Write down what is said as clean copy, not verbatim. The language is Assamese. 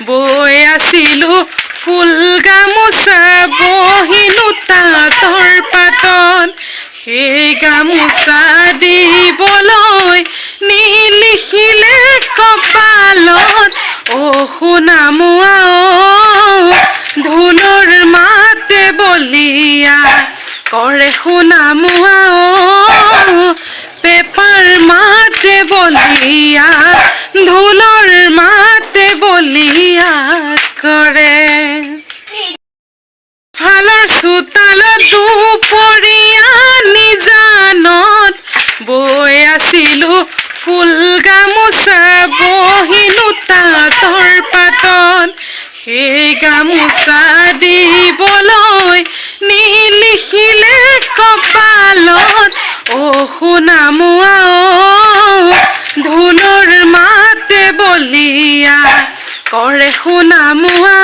বৈ আছিলো ফুল গামোচা বহিনো তাঁতৰ পাতত সেই গামোচা দিবলৈ নিলিখিলে কপালত সোণা মোৱা ঢোলৰ মাতে বলিয়া কৰে সোণা মোৱা পেপাৰ মাতে বলিয়া ঢোলৰ মাতে বলিয়া কৰে ফালৰ চোতালত দুপৰীয়া নিজানত বৈ আছিলো ফুল গামোচা বহিনো তাঁতৰ পাতত সেই গামোচা দিবলৈ নিলিখিলে কপালত সোণা মোৱা ঢোলৰ মাতে বলিয়া কৰে সোণা মোৱা